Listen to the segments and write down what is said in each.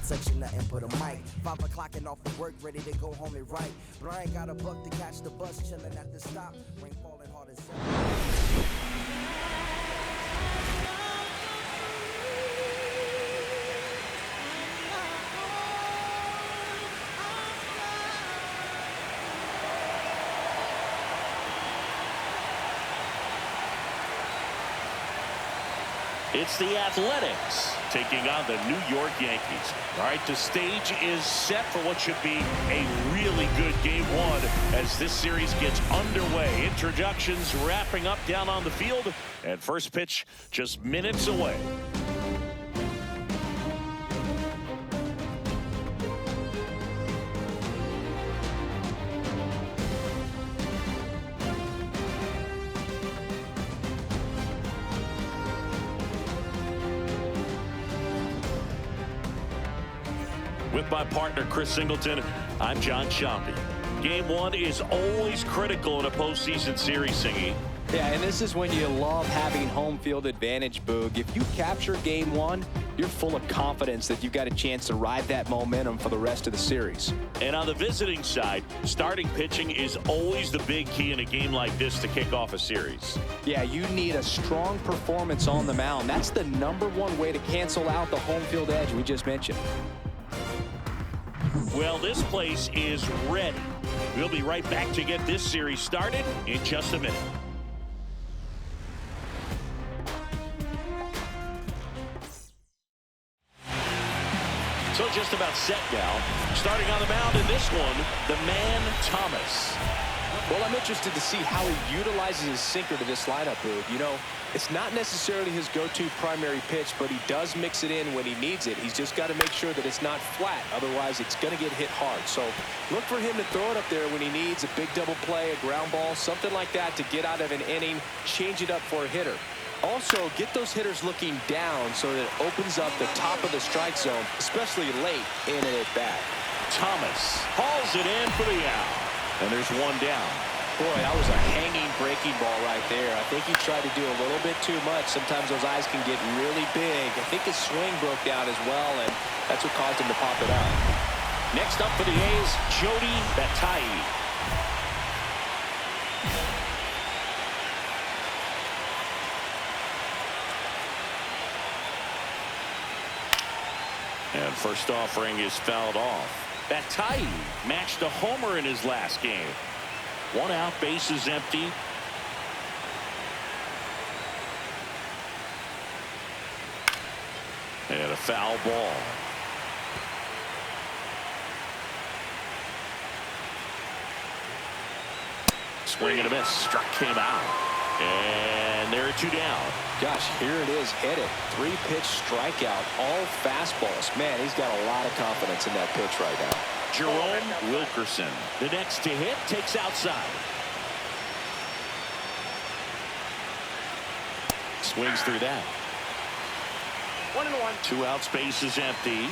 section, nothing but a mic. 5 o'clock and off of work, ready to go home and write. But I ain't got a buck to catch the bus, chilling at the stop. Rain falling hard as hell. It's the Athletics taking on the New York Yankees. All right, the stage is set for what should be a really good game one as this series gets underway. Introductions wrapping up down on the field, and first pitch just minutes away. With my partner, Chris Singleton, I'm John Shampi. Game one is always critical in a postseason series, Singy. Yeah, and this is when you love having home field advantage, Boog. If you capture game one, you're full of confidence that you've got a chance to ride that momentum for the rest of the series. And on the visiting side, starting pitching is always the big key in a game like this to kick off a series. Yeah, you need a strong performance on the mound. That's the #1 way to cancel out the home field edge we just mentioned. Well, this place is ready. We'll be right back to get this series started in just a minute. So just about set now. Starting on the mound in this one, the man Thomas. Well, I'm interested to see how he utilizes his sinker to this lineup, Boog. You know, it's not necessarily his go-to primary pitch, but he does mix it in when he needs it. He's just got to make sure that it's not flat. Otherwise, it's going to get hit hard. So look for him to throw it up there when he needs a big double play, a ground ball, something like that to get out of an inning, change it up for a hitter. Also, get those hitters looking down so that it opens up the top of the strike zone, especially late in an at-bat. Thomas hauls it in for the out. And there's one down. Boy, that was a hanging breaking ball right there. I think he tried to do a little bit too much. Sometimes those eyes can get really big. I think his swing broke down as well, and that's what caused him to pop it up. Next up for the A's, Jody Batai. And first offering is fouled off. Batai matched a homer in his last game. One out, base is empty. And a foul ball. Swing and a miss. Struck him out. And there are two down. Gosh, here it is, hit it. 3-pitch strikeout, all fastballs. Man, he's got a lot of confidence in that pitch right now. Jerome Wilkerson, the next to hit, takes outside. Swings through that. 1-1. 2 outs, base is empty.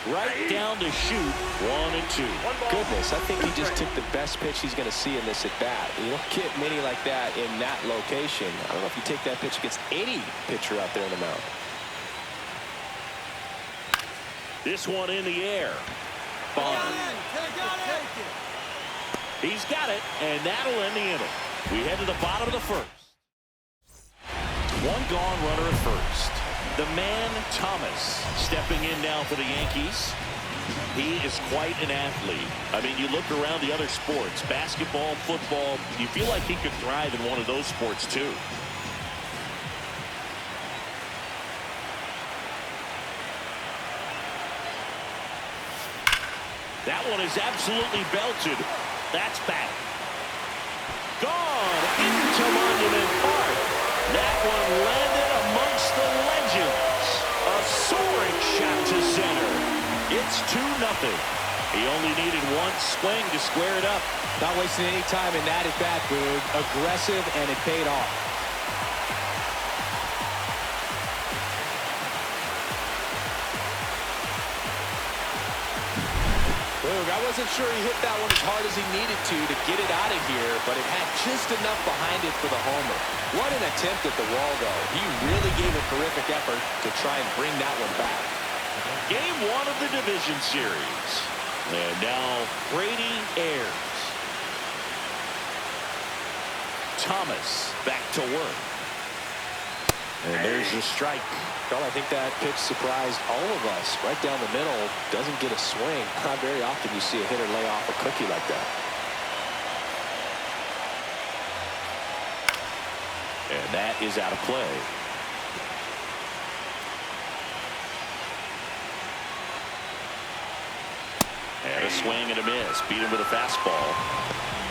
Right down to shoot. 1-2. Goodness, I think he just took the best pitch he's going to see in this at bat. You don't get many like that in that location. I don't know if you take that pitch against any pitcher out there on the mound. This one in the air. He's got it, and that'll end the inning. We head to the bottom of the first. One gone, runner at first. The man Thomas stepping in now for the Yankees. He is quite an athlete. I mean, you look around the other sports, basketball, football, you feel like he could thrive in one of those sports too. That one is absolutely belted. That's back. Gone into Monument Park. That one landed amongst the legends. A soaring shot to center. It's 2-0. He only needed one swing to square it up. Not wasting any time in that at-bat, Boog. Aggressive, and it paid off. Boog, Boog. I wasn't sure he hit that one as hard as he needed to get it out of here, but it had just enough behind it for the homer. What an attempt at the wall, though. He really gave a terrific effort to try and bring that one back. Game 1 of the division series. And now Brady Ayers. Thomas back to work. And there's your strike. Well, I think that pitch surprised all of us. Right down the middle, doesn't get a swing. Not very often you see a hitter lay off a cookie like that. And that is out of play. And a swing and a miss. Beat him with a fastball.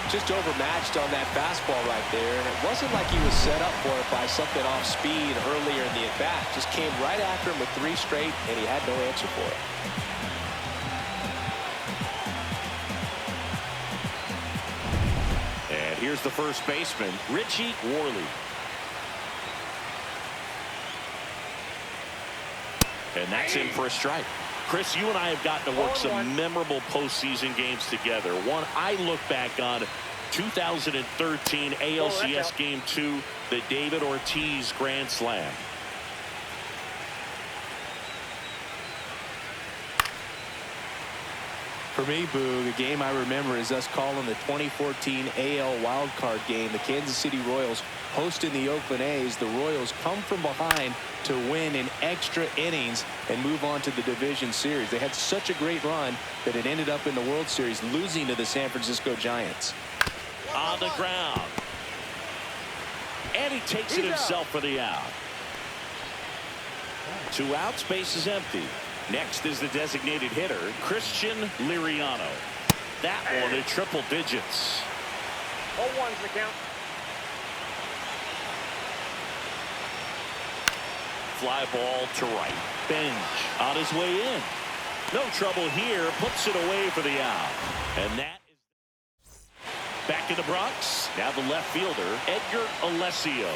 Just overmatched on that fastball right there, and it wasn't like he was set up for it by something off speed earlier in the at-bat. Just came right after him with 3 straight, and he had no answer for it. And here's the first baseman, Richie Worley. And that's in for a strike. Chris, you and I have gotten to work some memorable postseason games together. One I look back on, 2013 ALCS Game 2, the David Ortiz Grand Slam. For me, Boog, a game I remember is us calling the 2014 AL wildcard game. The Kansas City Royals hosting the Oakland A's. The Royals come from behind to win in extra innings and move on to the division series. They had such a great run that it ended up in the World Series, losing to the San Francisco Giants. On the ground. And he takes it himself for the out. 2 outs, base is empty. Next is the designated hitter, Christian Liriano. That one in triple digits. 0-1's the count. Fly ball to right. Bench on his way in. No trouble here. Puts it away for the out. And that is back in the Bronx. Now the left fielder, Edgar Alessio.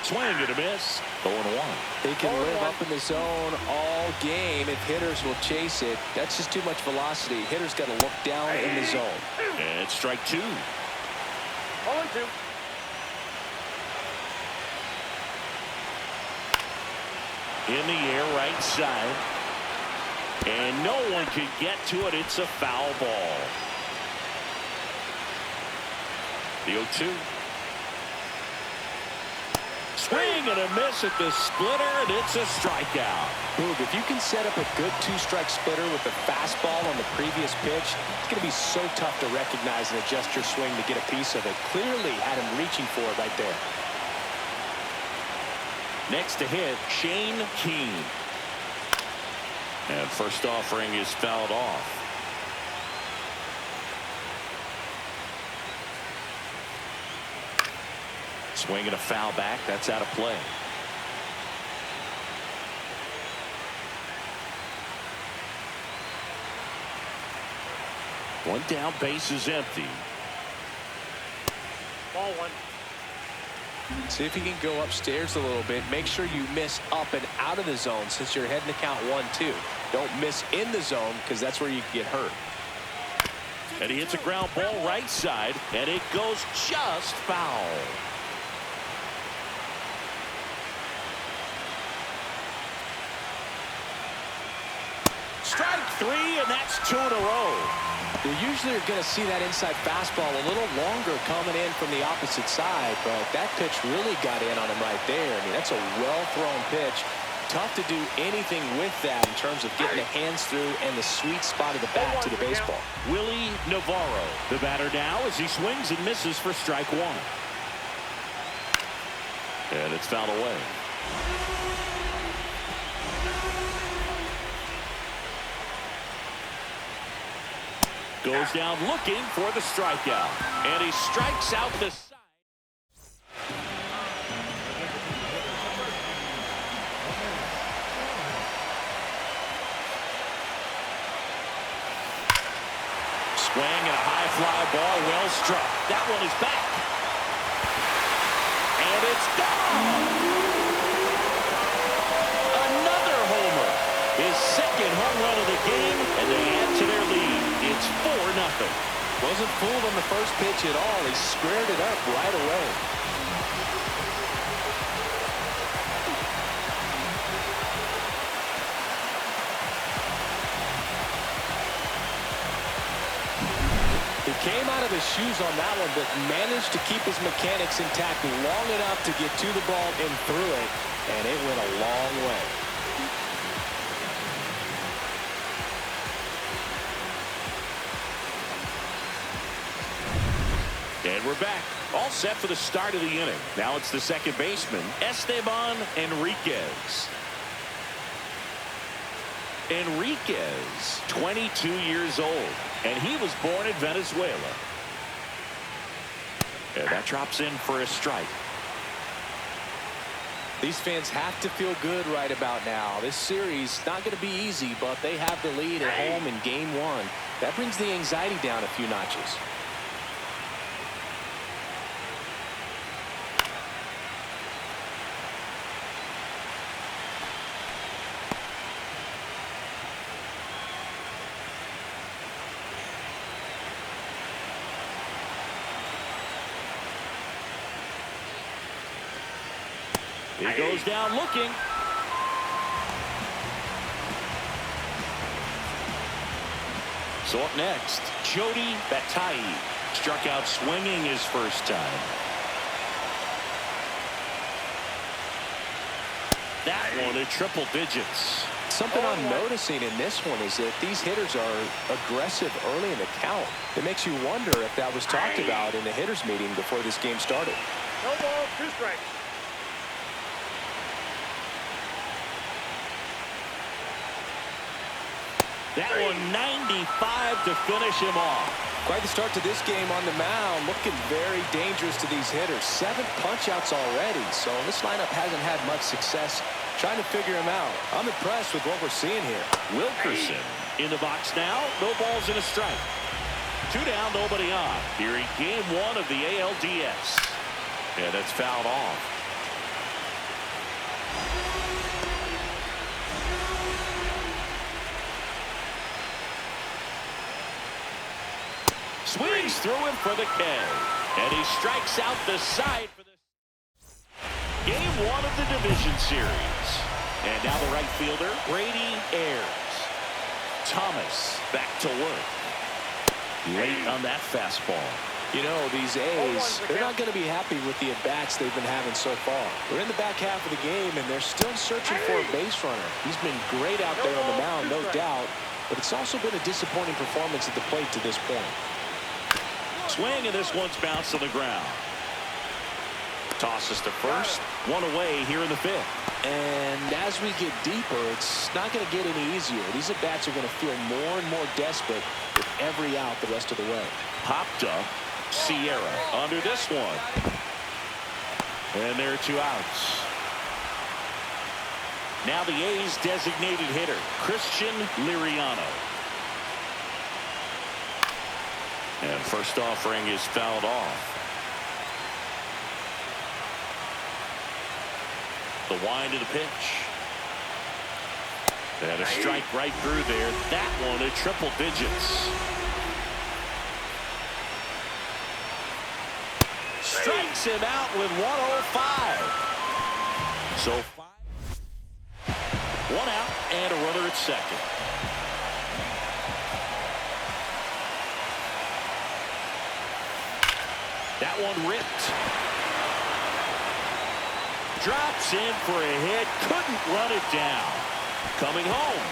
Swing and a miss. 0-1. They can live up in the zone all game if hitters will chase it. That's just too much velocity. Hitters got to look down in the zone. And strike 2. 0-2. In the air, right side. And no one can get to it. It's a foul ball. The 0-2. Swing and a miss at the splitter, and it's a strikeout. Boog, if you can set up a good 2-strike splitter with the fastball on the previous pitch, it's going to be so tough to recognize and adjust your swing to get a piece of it. Clearly had him reaching for it right there. Next to hit, Shane Keane. And first offering is fouled off. Swing and a foul back. That's out of play. One down, base is empty. Ball 1. See if you can go upstairs a little bit. Make sure you miss up and out of the zone since you're heading to count 1-2. Don't miss in the zone because that's where you can get hurt. And he hits a ground ball right side, and it goes just foul. Strike 3, and that's 2 in a row. You usually are going to see that inside fastball a little longer coming in from the opposite side, but that pitch really got in on him right there. I mean, that's a well-thrown pitch. Tough to do anything with that in terms of getting the hands through and the sweet spot of the bat to the baseball. Willie Navarro, the batter now as he swings and misses for strike 1. And it's fouled away. Goes down looking for the strikeout. And he strikes out the side. Swing and a high fly ball, well struck. That one is back. And it's gone. Another homer. His second home run of the game, and the Wasn't fooled on the first pitch at all. He squared it up right away. He came out of his shoes on that one, but managed to keep his mechanics intact long enough to get to the ball and through it, and it went a long way. And we're back. All set for the start of the inning. Now it's the second baseman, Esteban Enriquez. Enriquez, 22 years old, and he was born in Venezuela. And that drops in for a strike. These fans have to feel good right about now. This series not going to be easy, but they have the lead at home in game one. That brings the anxiety down a few notches. He goes down looking. So up next, Jody Bataille struck out swinging his first time. That one in triple digits. Something I'm noticing in this one is that these hitters are aggressive early in the count. It makes you wonder if that was talked about in the hitters meeting before this game started. No ball, 2 strikes. That one 95 to finish him off. Quite the start to this game on the mound. Looking very dangerous to these hitters. 7 punch-outs already, so this lineup hasn't had much success trying to figure him out. I'm impressed with what we're seeing here. Wilkerson in the box now. No balls and a strike. 2 down, nobody on. Here in game 1 of the ALDS. And it's fouled off. Swings through him for the K. And he strikes out the side for the game 1 of the division series. And now the right fielder, Brady Ayers. Thomas back to work. Late on that fastball. You know, these A's, they're not going to be happy with the at-bats they've been having so far. We're in the back half of the game, and they're still searching for a base runner. He's been great out there on the mound, no doubt, but it's also been a disappointing performance at the plate to this point. Swing, and this one's bounced to the ground. Tosses to first. 1 away here in the 5th. And as we get deeper, it's not going to get any easier. These at-bats are going to feel more and more desperate with every out the rest of the way. Popped up. Sierra under this one. And there are 2 outs. Now the A's designated hitter, Christian Liriano. And first offering is fouled off. The wind of the pitch. And a strike right through there. That one at triple digits. Strikes him out with 105. So 1 out and a runner at second. That one ripped. Drops in for a hit. Couldn't run it down. Coming home.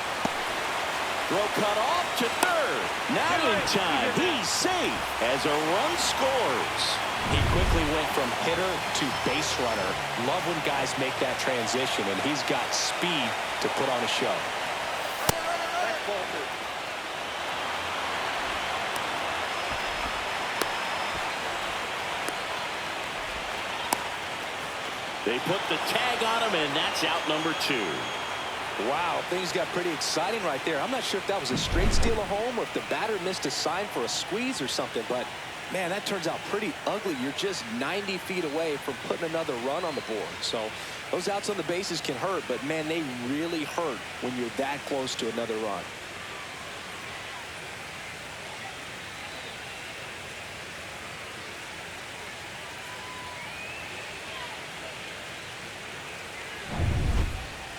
Throw cut off to third. Not in time. He's safe as a run scores. He quickly went from hitter to base runner. Love when guys make that transition, and he's got speed to put on a show. They put the tag on him, and that's out number 2. Wow, things got pretty exciting right there. I'm not sure if that was a straight steal of home or if the batter missed a sign for a squeeze or something, but man, that turns out pretty ugly. You're just 90 feet away from putting another run on the board. So those outs on the bases can hurt, but man, they really hurt when you're that close to another run.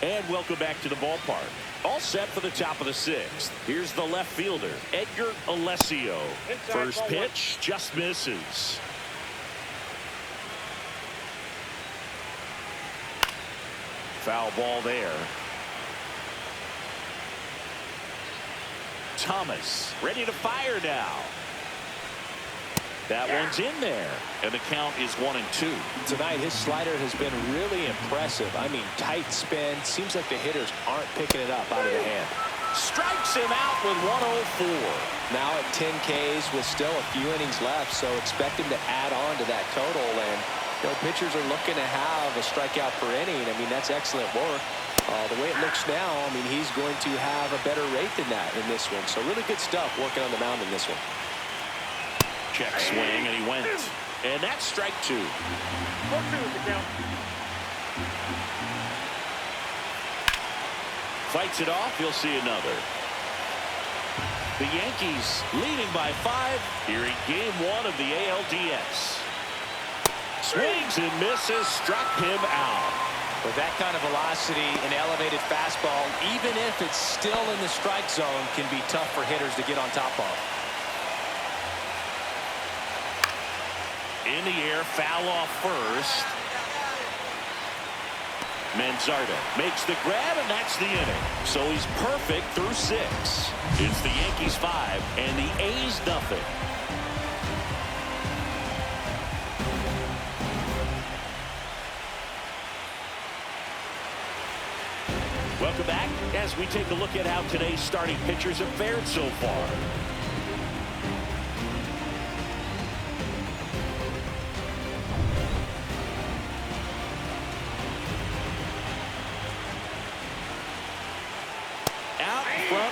And welcome back to the ballpark. All set for the top of the sixth. Here's the left fielder, Edgar Alessio. First pitch just misses. Foul ball there. Thomas ready to fire now. That one's in there, and the count is 1-2. Tonight, his slider has been really impressive. I mean, tight spin. Seems like the hitters aren't picking it up out of the hand. Strikes him out with 104. Now at 10 Ks with still a few innings left, so expect him to add on to that total. And, you know, pitchers are looking to have a strikeout per inning. I mean, that's excellent work. The way it looks now, I mean, he's going to have a better rate than that in this one. So really good stuff working on the mound in this one. Check swing, and he went. And that's strike 2. 4-2 the count. Fights it off. You'll see another. The Yankees leading by 5 here in Game 1 of the ALDS. Swings and misses. Struck him out. With that kind of velocity, an elevated fastball, even if it's still in the strike zone, can be tough for hitters to get on top of. In the air, foul off first. Manzardo makes the grab, and that's the inning. So he's perfect through 6. It's the Yankees 5 and the A's nothing. Welcome back as we take a look at how today's starting pitchers have fared so far.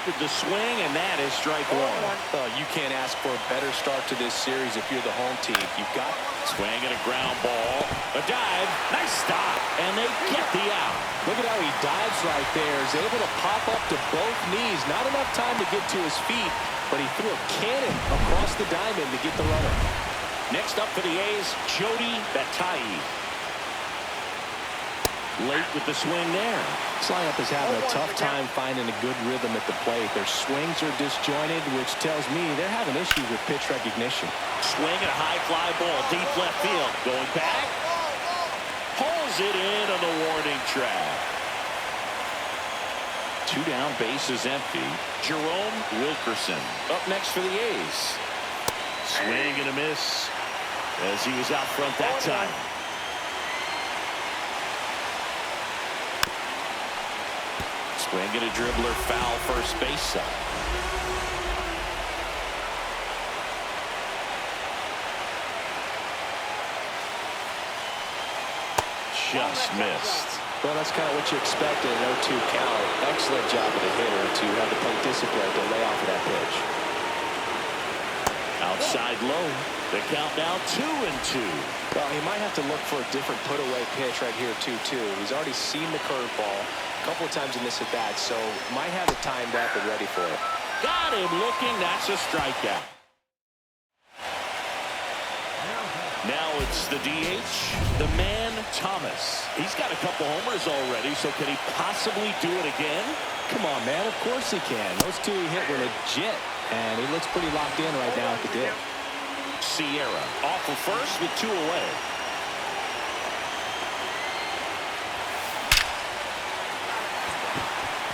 With the swing, and that is strike 1. Oh, you can't ask for a better start to this series if you're the home team. You've got swing and a ground ball, a dive, nice stop, and they get the out. Look at how he dives right there. Is able to pop up to both knees. Not enough time to get to his feet, but he threw a cannon across the diamond to get the runner. Next up for the A's, Jody Batai. Late with the swing there. This lineup is having a tough time finding a good rhythm at the plate. Their swings are disjointed, which tells me they're having issues with pitch recognition. Swing and a high fly ball, deep left field. Going back. Pulls it in on the warning track. 2 down, bases empty. Jerome Wilkerson up next for the A's. Swing and a miss as he was out front that time. Swing and a dribbler, foul first base side. Just missed. Well, that's kind of what you expect in an 0-2 count. Excellent job of the hitter to have the plate discipline to lay off of that pitch. Outside low. The count now 2-2. Well, he might have to look for a different put-away pitch right here, 2-2. He's already seen the curveball a couple of times in this at-bat, so might have it timed up and ready for it. Got him looking. That's a strikeout. Now it's the DH, the man Thomas. He's got a couple homers already, so can he possibly do it again? Come on, man. Of course he can. Those 2 he hit were legit, and he looks pretty locked in right now at the dip. Sierra off of first with 2 away.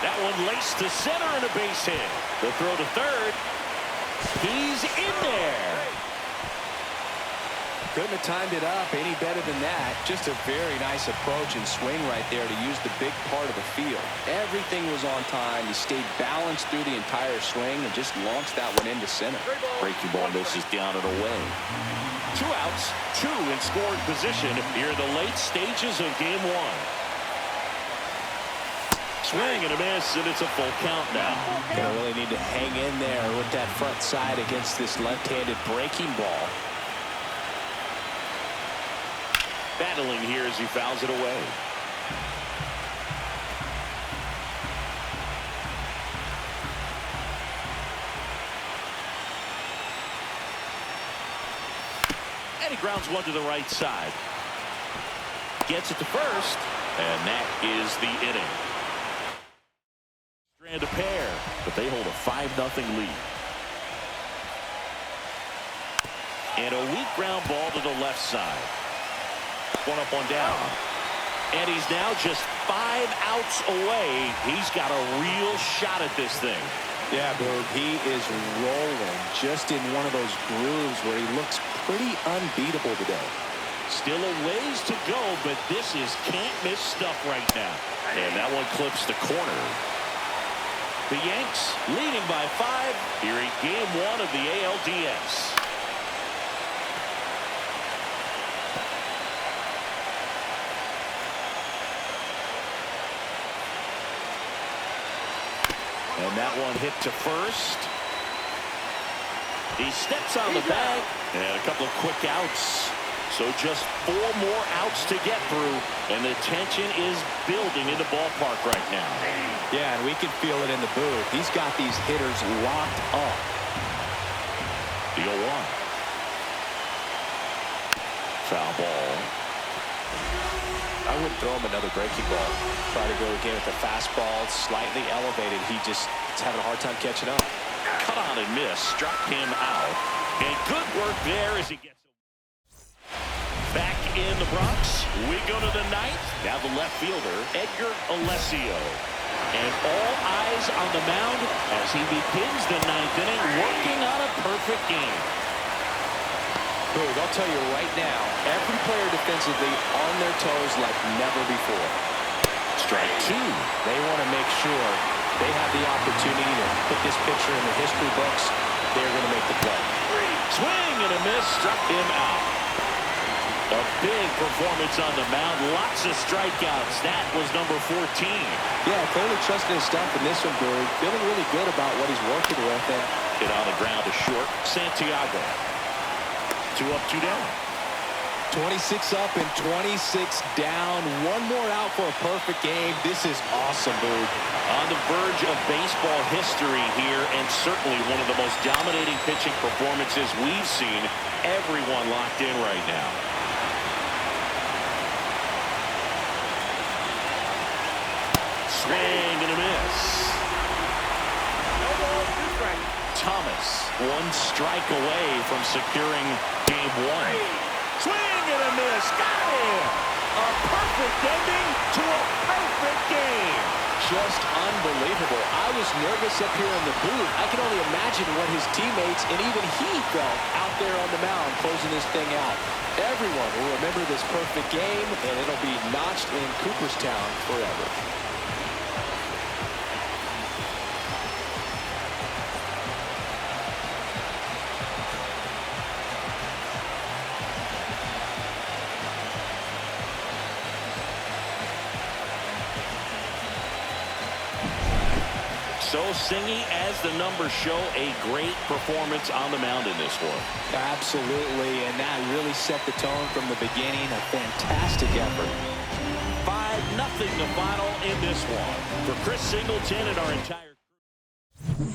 That one laced to center and a base hit. The throw to third. He's in there. Couldn't have timed it up any better than that. Just a very nice approach and swing right there to use the big part of the field. Everything was on time. He stayed balanced through the entire swing and just launched that one into center. Breaking ball misses down and away. 2 outs, 2 in scoring position here in the late stages of game 1. Swing and a miss, and it's a full count now. Gonna really need to hang in there with that front side against this left-handed breaking ball. Battling here as he fouls it away. And he grounds one to the right side. Gets it to first, and that is the inning. And a pair, but they hold a 5-0 lead. And a weak ground ball to the left side. One up, one down. And he's now just 5 outs away. He's got a real shot at this thing. Yeah, Boog, he is rolling just in one of those grooves where he looks pretty unbeatable today. Still a ways to go, but this is can't-miss stuff right now. And that one clips the corner. The Yanks leading by 5 here in Game 1 of the ALDS. And that one hit to first. He steps on the bag. And a couple of quick outs. So just 4 more outs to get through. And the tension is building in the ballpark right now. Yeah, and we can feel it in the booth. He's got these hitters locked up. The 0-1. Foul ball. I wouldn't throw him another breaking ball. Try to go again with the fastball, slightly elevated. He's having a hard time catching up. Cut on and miss. Struck him out. And good work there as he gets back in the Bronx. We go to the 9th. Now the left fielder, Edgar Alessio. And all eyes on the mound as he begins the 9th inning, working on a perfect game. Boog, I'll tell you right now, every player defensively on their toes like never before. Strike 2. They want to make sure they have the opportunity to put this pitcher in the history books. They're going to make the play. Swing and a miss, struck him out. A big performance on the mound. Lots of strikeouts. That was number 14. Yeah, clearly trusting his stuff in this one, Boog. Feeling really good about what he's working with. And hit on the ground to short. Santiago. 2 up, 2 down. 26 up and 26 down. One more out for a perfect game. This is awesome, Boog. On the verge of baseball history here, and certainly one of the most dominating pitching performances we've seen. Everyone locked in right now. Swing and a miss. No ball, 2 strikes. Thomas, 1 strike away from securing Game 1. Swing and a miss. Got him. A perfect ending to a perfect game. Just unbelievable. I was nervous up here in the booth. I can only imagine what his teammates and even he felt out there on the mound closing this thing out. Everyone will remember this perfect game, and it'll be notched in Cooperstown forever. So singing as the numbers show, a great performance on the mound in this one. Absolutely, and that really set the tone from the beginning. A fantastic effort. 5-0 the final in this one. For Chris Singleton and our entire crew.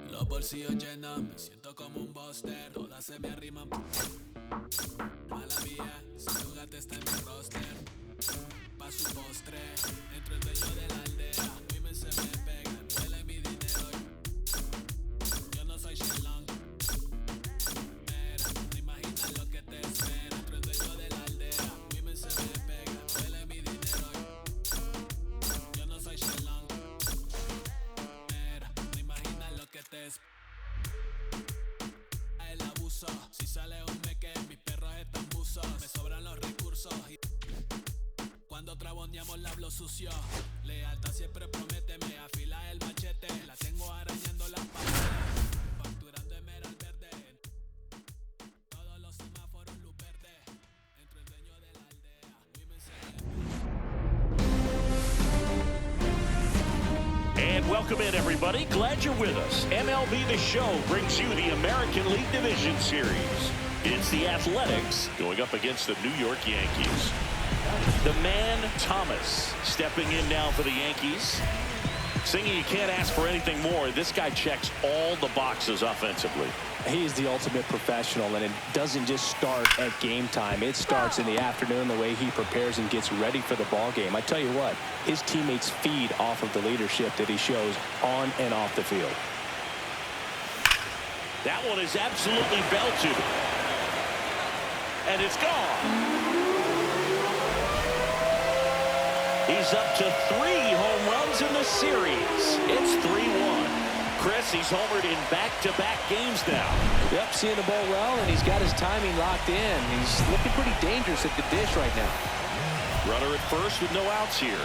Los bolsillos llenos, me siento como un buster. Todas se me arriman. Mala mía, si jugaste está en mi roster. Pa' su postre, entro el dueño de la aldea. Women se me pegan, duele mi dinero. Yo no soy Shenlong. Mira, no imaginas lo que te espera. Entro el dueño de la aldea. Women se me pegan, duele mi dinero. Yo no soy Shenlong. Mira, no imaginas lo que te espera. El abuso, si sale un me con labios sucios. Lealtad siempre promete, me afila el machete. La tengo arañando las paredes, facturando emerald verde. Todos los semáforos luz verde. Entro el dueño de la aldea. And welcome in, everybody. Glad you're with us. MLB The Show brings you the American League Division Series. It's the Athletics going up against the New York Yankees. The man, Thomas, stepping in now for the Yankees. Singing, you can't ask for anything more. This guy checks all the boxes offensively. He is the ultimate professional, and it doesn't just start at game time. It starts in the afternoon, the way he prepares and gets ready for the ball game. I tell you what, his teammates feed off of the leadership that he shows on and off the field. That one is absolutely belted. And it's gone. He's up to 3 home runs in the series. It's 3-1. Chris, he's homered in back-to-back games now. Yep, seeing the ball well, and he's got his timing locked in. He's looking pretty dangerous at the dish right now. Runner at first with no outs here.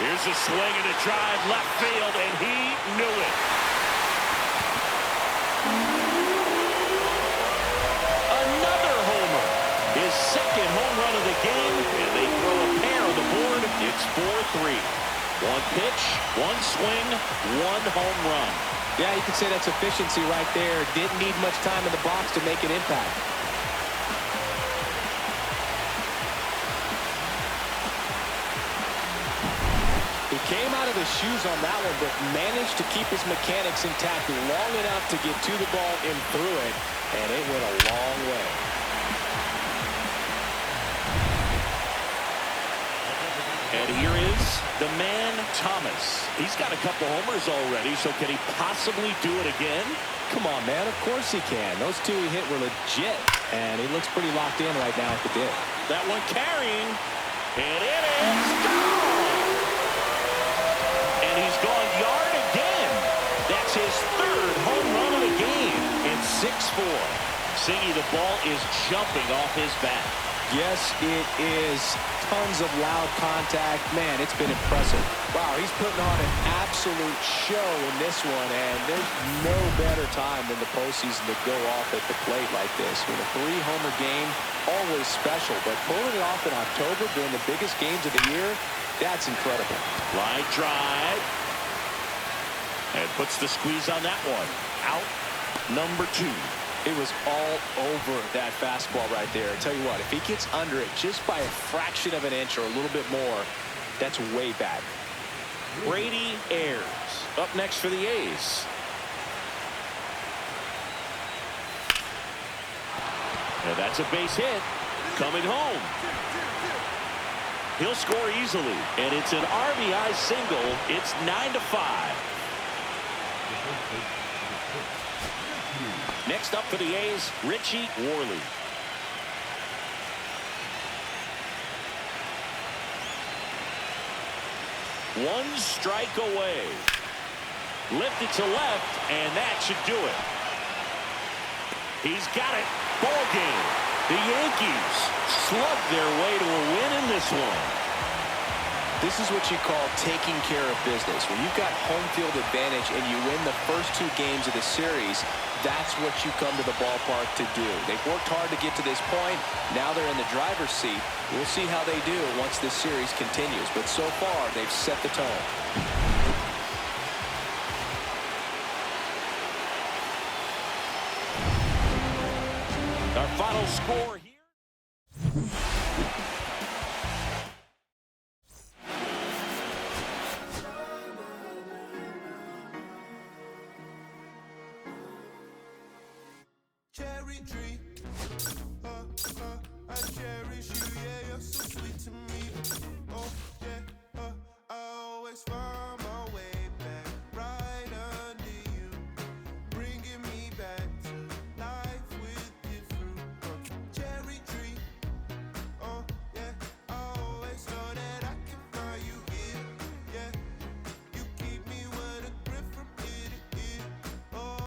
Here's a swing and a drive left field, and he knew it. Another homer. His second home run of the game, and they throw a pair on the board. It's 4-3. One pitch, one swing, one home run. Yeah, you could say that's efficiency right there. Didn't need much time in the box to make an impact. He came out of his shoes on that one, but managed to keep his mechanics intact long enough to get to the ball and through it, and it went a long way. And here is the man, Thomas. He's got a couple homers already, so can he possibly do it again? Come on, man. Of course he can. Those two he hit were legit, and he looks pretty locked in right now at the dip. That one carrying, and it is gone! And he's gone yard again. That's his 3rd home run of the game. It's 6-4. Singy, the ball is jumping off his bat. Yes, it is. Tons of loud contact. Man, it's been impressive. Wow, he's putting on an absolute show in this one, and there's no better time than the postseason to go off at the plate like this. With a 3-homer game, always special, but pulling it off in October during the biggest games of the year, that's incredible. Line drive. And puts the squeeze on that one. Out number 2. It was all over that fastball right there. I tell you what, if he gets under it just by a fraction of an inch or a little bit more, that's way back. Brady Ayers up next for the A's. And that's a base hit. Coming home. He'll score easily. And it's an RBI single. It's 9-5. Next up for the A's, Richie Worley. One strike away. Lifted to left, and that should do it. He's got it. Ball game. The Yankees slugged their way to a win in this one. This is what you call taking care of business. When you've got home field advantage and you win the first 2 games of the series, that's what you come to the ballpark to do. They've worked hard to get to this point. Now they're in the driver's seat. We'll see how they do once this series continues. But so far, they've set the tone. Our final score here. Cherry tree, I cherish you, yeah, you're so sweet to me. Oh.